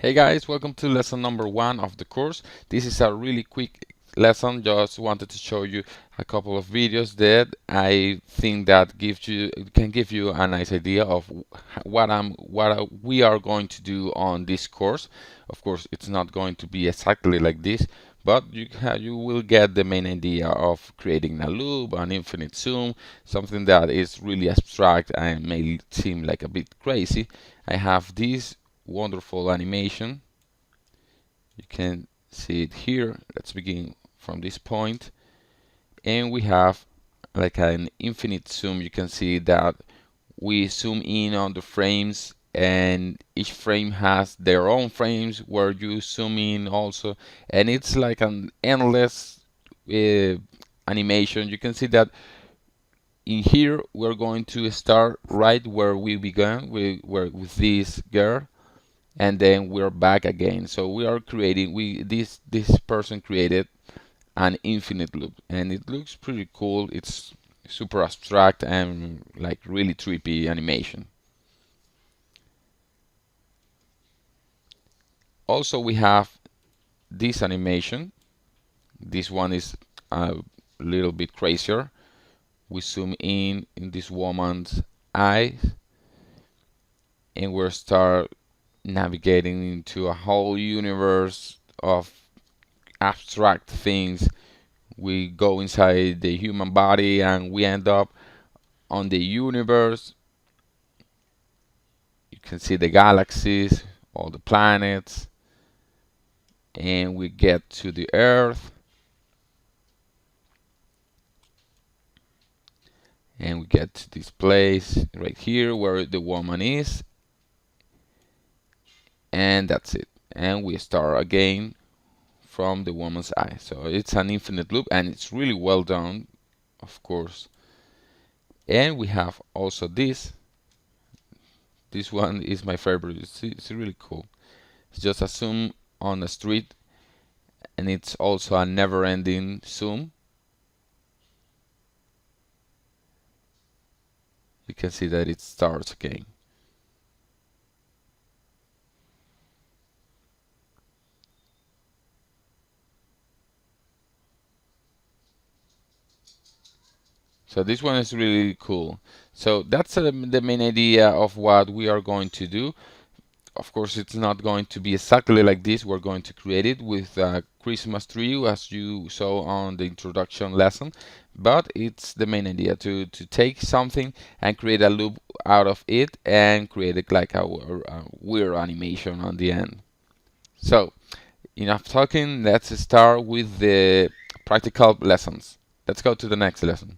Hey guys, welcome to lesson number 1 of the course. This is a really quick lesson. Just wanted to show you a couple of videos that I think that can give you a nice idea of we are going to do on this course. Of course, it's not going to be exactly like this, but you will get the main idea of creating a loop, an infinite zoom, something that is really abstract and may seem like a bit crazy. I have this wonderful animation. You can see it here. Let's begin from this point, and we have like an infinite zoom. You can see that we zoom in on the frames, and each frame has their own frames where you zoom in also, and it's like an endless uh, animation. You can see that in here we're going to start right where we began with this girl, and then we're back again. So we are creating this person created an infinite loop, and it looks pretty cool. It's super abstract and like really trippy animation. Also, we have this animation. This one is a little bit crazier. We zoom in this woman's eyes, and we start navigating into a whole universe of abstract things. We go inside the human body and we end up on the universe. You can see the galaxies, all the planets, and we get to the Earth, and we get to this place right here where the woman is, and that's it. And we start again from the woman's eye. So it's an infinite loop, and it's really well done, of course. And we have also this. This one is my favorite. It's really cool. It's just a zoom on the street, and it's also a never-ending zoom. You can see that it starts again. So this one is really cool. So that's the main idea of what we are going to do. Of course, it's not going to be exactly like this. We're going to create it with a Christmas tree, as you saw on the introduction lesson. But it's the main idea to take something and create a loop out of it and create it like a weird animation on the end. So enough talking. Let's start with the practical lessons. Let's go to the next lesson.